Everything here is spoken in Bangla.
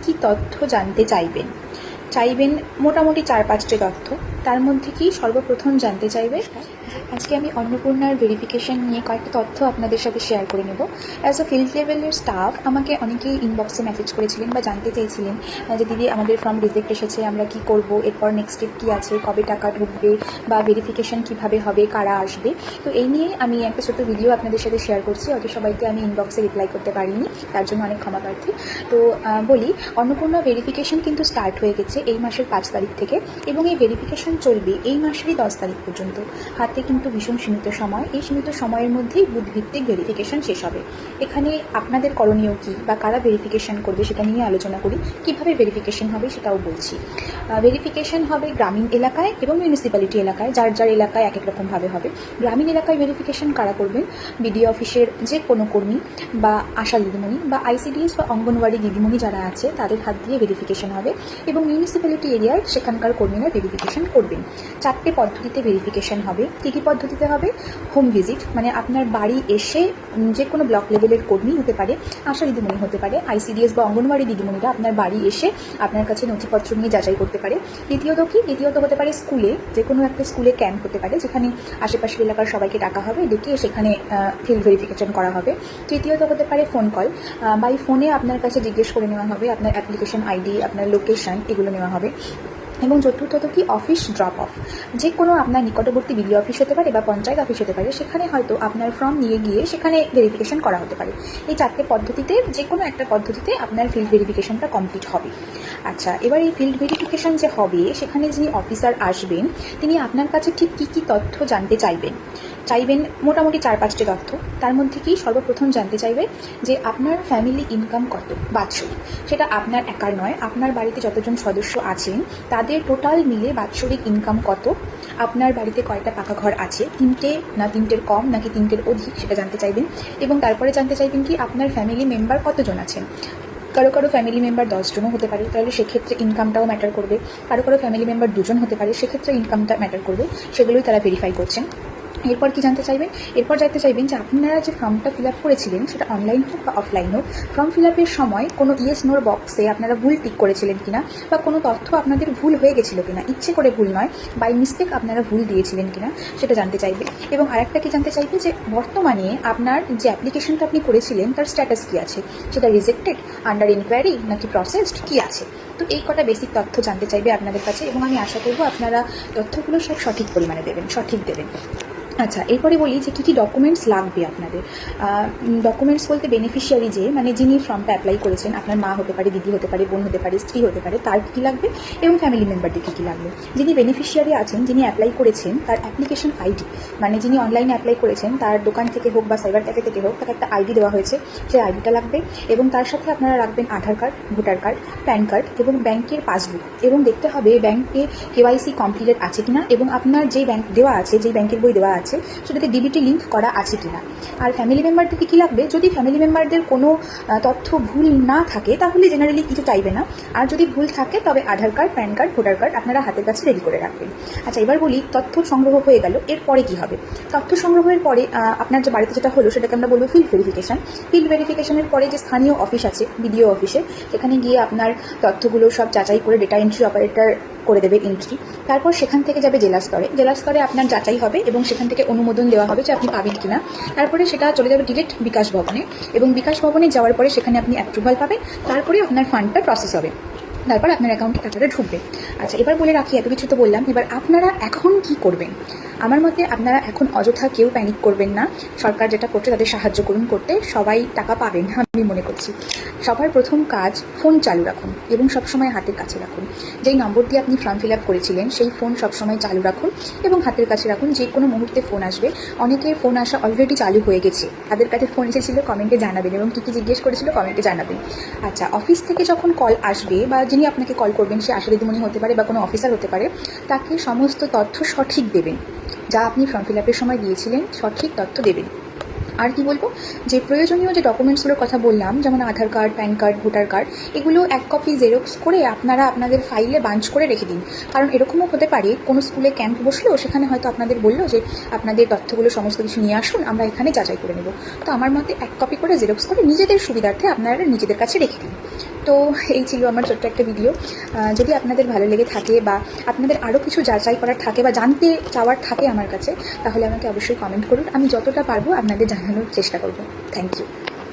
কী তথ্য জানতে চাইবেন মোটামুটি 4-5টে তথ্য। তার মধ্যে কি সর্বপ্রথম জানতে চাইবে, আজকে আমি অন্নপূর্ণার ভেরিফিকেশন নিয়ে কয়েকটা তথ্য আপনাদের সাথে শেয়ার করে নেব। অ্যাজ আ ফিল্ড লেভেলের স্টাফ আমাকে অনেকেই ইনবক্সে মেসেজ করেছিলেন বা জানতে চেয়েছিলেন যে দিদি আমাদের ফর্ম রিজেক্ট এসেছে, আমরা কি করব, এরপর নেক্সট স্টেপ কী আছে, কবে টাকা ঢুকবে বা ভেরিফিকেশন কিভাবে হবে, কারা আসবে। তো এই নিয়ে আমি একটা ছোট্ট ভিডিও আপনাদের সাথে শেয়ার করছি। হয়তো সবাইকে আমি ইনবক্সে রিপ্লাই করতে পারিনি, তার জন্য অনেক ক্ষমা প্রার্থী। তো বলি, অন্নপূর্ণা ভেরিফিকেশন কিন্তু স্টার্ট হয়ে গেছে এই মাসের 5 তারিখ থেকে এবং এই ভেরিফিকেশন চলবে এই মাসেরই 10 তারিখ পর্যন্ত। হাতে কিন্তু ভীষণ সীমিত সময়, এই সীমিত সময়ের মধ্যেই বুথভিত্তিক ভেরিফিকেশন শেষ হবে। এখানে আপনাদের করণীয় কী বা কারা ভেরিফিকেশন করবে সেটা নিয়ে আলোচনা করি। কীভাবে ভেরিফিকেশন হবে সেটাও বলছি। ভেরিফিকেশন হবে গ্রামীণ এলাকায় এবং মিউনিসিপ্যালিটি এলাকায়, যার যার এলাকায় এক এক রকমভাবে হবে। গ্রামীণ এলাকায় ভেরিফিকেশন কারা করবেন? বিডিও অফিসের যে কোনো কর্মী বা আশা দিদিমণি বা আইসিডিএস বা অঙ্গনওয়াড়ি দিদিমণি যারা আছে তাদের হাত দিয়ে ভেরিফিকেশন হবে এবং মিউনিসিপ্যালিটি এরিয়ায় সেখানকার কর্মীরা ভেরিফিকেশন করবেন। 4টে পদ্ধতিতে ভেরিফিকেশন হবে। কী কী পদ্ধতিতে হবে? হোম ভিজিট, মানে আপনার বাড়ি এসে যে কোনো ব্লক লেভেলের কর্মী হতে পারে, আশা দিদিমণি হতে পারে, আইসিডিএস বা অঙ্গনওয়াড়ি দিদিমণিরা আপনার বাড়ি এসে আপনার কাছে নথিপত্র নিয়ে যাচাই করতে পারে। দ্বিতীয়ত হতে পারে স্কুলে, যে কোনো একটা স্কুলে ক্যাম্প হতে পারে যেখানে আশেপাশের এলাকার সবাইকে ডাকা হবে, ডেকে সেখানে ফিল্ড ভেরিফিকেশন করা হবে। তৃতীয়ত হতে পারে ফোন কল, বাই ফোনে আপনার কাছে জিজ্ঞেস করে নেওয়া হবে, আপনার অ্যাপ্লিকেশন আইডি, আপনার লোকেশন, এগুলো নেওয়া হবে। এবং চতুর্থত কি অফিস ড্রপ অফ, যে কোনো আপনার নিকটবর্তী বিডিও অফিস হতে পারে বা পঞ্চায়েত অফিস হতে পারে, সেখানে হয়তো আপনার ফর্ম নিয়ে গিয়ে সেখানে ভেরিফিকেশন করা হতে পারে। এই 4টে পদ্ধতিতে যে কোনো একটা পদ্ধতিতে আপনার ফিল্ড ভেরিফিকেশনটা কমপ্লিট হবে। আচ্ছা, এবার এই ফিল্ড ভেরিফিকেশন যে হবে সেখানে যিনি অফিসার আসবেন তিনি আপনার কাছে ঠিক কী কী তথ্য জানতে চাইবেন মোটামুটি 4-5টে তথ্য। তার মধ্যে কি সর্বপ্রথম জানতে চাইবে যে আপনার ফ্যামিলি ইনকাম কত বাৎসরিক। সেটা আপনার একার নয়, আপনার বাড়িতে যতজন সদস্য আছেন তাদের টোটাল মিলে বাৎসরিক ইনকাম কত, আপনার বাড়িতে কয়টা পাকা ঘর আছে, 3টে না 3টের কম নাকি 3টের অধিক, সেটা জানতে চাইবেন। এবং তারপরে জানতে চাইবেন কি আপনার ফ্যামিলি মেম্বার কতজন আছেন। কারো ফ্যামিলি মেম্বার 10 জনও হতে পারে, তাহলে সেক্ষেত্রে ইনকামটাও ম্যাটার করবে। কারো ফ্যামিলি মেম্বার 2 জন হতে পারে, সেক্ষেত্রে ইনকামটা ম্যাটার করবে। সেগুলোই তারা ভেরিফাই করছেন। এরপর কি জানতে চাইবেন? এরপর জানতে চাইবেন যে আপনারা যে ফর্মটা ফিল আপ করেছিলেন সেটা অনলাইন হোক বা অফলাইন হোক, ফর্ম ফিল আপের সময় কোনো ইয়েস নোর বক্সে আপনারা ভুল টিক করেছিলেন কিনা বা কোনো তথ্য আপনাদের ভুল হয়ে গেছিল কিনা, ইচ্ছে করে ভুল নয়, বাই মিস্টেক আপনারা ভুল দিয়েছিলেন কিনা সেটা জানতে চাইবে। এবং আরেকটা কি জানতে চাইবে যে বর্তমানে আপনার যে অ্যাপ্লিকেশনটা আপনি করেছিলেন তার স্ট্যাটাস কী আছে, সেটা রিজেক্টেড, আন্ডার ইনকোয়ারি নাকি প্রসেসড, কী আছে। তো এই কটা বেসিক তথ্য জানতে চাইবে আপনাদের কাছে এবং আমি আশা করব আপনারা তথ্যগুলো সব সঠিক পরিমাণে দেবেন, সঠিক দেবেন। আচ্ছা, এরপরে বলি যে কী কী ডকুমেন্টস লাগবে আপনাদের। ডকুমেন্টস বলতে বেনিফিশিয়ারি যে, মানে যিনি ফর্মটা অ্যাপ্লাই করেছেন, আপনার মা হতে পারে, দিদি হতে পারে, বোন হতে পারে, স্ত্রী হতে পারে, তার কী লাগবে এবং ফ্যামিলি মেম্বারদের কী কী লাগবে। যিনি বেনিফিশিয়ারি আছেন, যিনি অ্যাপ্লাই করেছেন, তার অ্যাপ্লিকেশন আইডি, মানে যিনি অনলাইনে অ্যাপ্লাই করেছেন তার দোকান থেকে হোক বা সাইবার ক্যাফে থেকে হোক, তাকে একটা আইডি দেওয়া হয়েছে, সেই আইডিটা লাগবে। এবং তার সাথে আপনারা রাখবেন Aadhaar card, voter card, PAN card এবং ব্যাংকের পাসবুক। এবং দেখতে হবে ব্যাংকে কেওয়াইসি কমপ্লিটেড আছে কিনা এবং আপনার যেই ব্যাংক দেওয়া আছে, যেই ব্যাংকের বই দেওয়া আছে সেটাতে ডিবিটি লিঙ্ক করা আছে কিনা। আর ফ্যামিলি মেম্বারদেরকে কী লাগবে? যদি ফ্যামিলি মেম্বারদের কোনো তথ্য ভুল না থাকে তাহলে জেনারেলি কিছু চাইবে না, আর যদি ভুল থাকে তবে Aadhaar card, PAN card, voter card আপনারা হাতের কাছে রেডি করে রাখবেন। আচ্ছা, এবার বলি তথ্য সংগ্রহ হয়ে গেল, এরপরে কী হবে? তথ্য সংগ্রহের পরে আপনার যে বাড়িতে যেটা হলো সেটাকে আমরা বলবো ফিল্ড ভেরিফিকেশন। ফিল্ড ভেরিফিকেশনের পরে যে স্থানীয় অফিস আছে বিডিও অফিসে, সেখানে গিয়ে আপনার তথ্যগুলো সব যাচাই করে ডেটা এন্ট্রি অপারেটর করে দেবে এন্ট্রি। তারপর সেখান থেকে যাবে জেলা স্তরে আপনার যাচাই হবে এবং সেখান থেকে অনুমোদন দেওয়া হবে যে আপনি পাবেন কিনা। তারপরে সেটা চলে যাবে ডিরেক্ট বিকাশ ভবনে এবং বিকাশ ভবনে যাওয়ার পরে সেখানে আপনি অ্যাপ্রুভাল পাবেন, তারপরে আপনার ফান্ডটা প্রসেস হবে, তারপর আপনার অ্যাকাউন্টে টাকাটা ঢুকবে। আচ্ছা, এবার বলে রাখি, এত কিছু তো বললাম, এবার আপনারা এখন কি করবেন। আমার মতে আপনারা এখন অযথা কেউ প্যানিক করবেন না। সরকার যেটা করছে তাদের সাহায্য করুন করতে, সবাই টাকা পাবেন আমি মনে করছি। সবার প্রথম কাজ ফোন চালু রাখুন এবং সবসময় হাতের কাছে রাখুন। যেই নম্বর দিয়ে আপনি ফর্ম ফিল আপ করেছিলেন সেই ফোন সবসময় চালু রাখুন এবং হাতের কাছে রাখুন, যে কোনো মুহূর্তে ফোন আসবে। অনেকের ফোন আসা অলরেডি চালু হয়ে গেছে, তাদের কাছে ফোন এসেছিল, কমেন্টে জানাবেন এবং কী কী জিজ্ঞেস করেছিল কমেন্টে জানাবেন। আচ্ছা, অফিস থেকে যখন কল আসবে বা যিনি আপনাকে কল করবেন সে আশা দিদিমণি হতে পারে বা কোনো অফিসার হতে পারে, তাকে সমস্ত তথ্য সঠিক দেবেন, যা আপনি ফর্ম ফিল আপের সময় দিয়েছিলেন সঠিক তথ্য দেবেন। আর কি বলবো, যে প্রয়োজনীয় যে ডকুমেন্টসগুলোর কথা বললাম, যেমন Aadhaar card, PAN card, voter card, এগুলো 1 কপি জেরক্স করে আপনারা আপনাদের ফাইলে বাঞ্চ করে রেখে দিন। কারণ এরকমও হতে পারে কোনো স্কুলে ক্যাম্প বসলো, সেখানে হয়তো আপনাদের বললো যে আপনাদের তথ্যগুলো সমস্ত কিছু নিয়ে আসুন, আমরা এখানে যাচাই করে নেব। তো আমার মতে 1 কপি করে জেরক্স করে নিজেদের সুবিধার্থে আপনারা নিজেদের কাছে রেখে দিন। তো এই ছিল আমার ছোট্ট একটা ভিডিও। যদি আপনাদের ভালো লেগে থাকে বা আপনাদের আরও কিছু যাচাই করার থাকে বা জানতে চাওয়ার থাকে আমার কাছে, তাহলে আমাকে অবশ্যই কমেন্ট করুন। আমি যতটা পারবো আপনাদের জানানোর চেষ্টা করব। Thank you.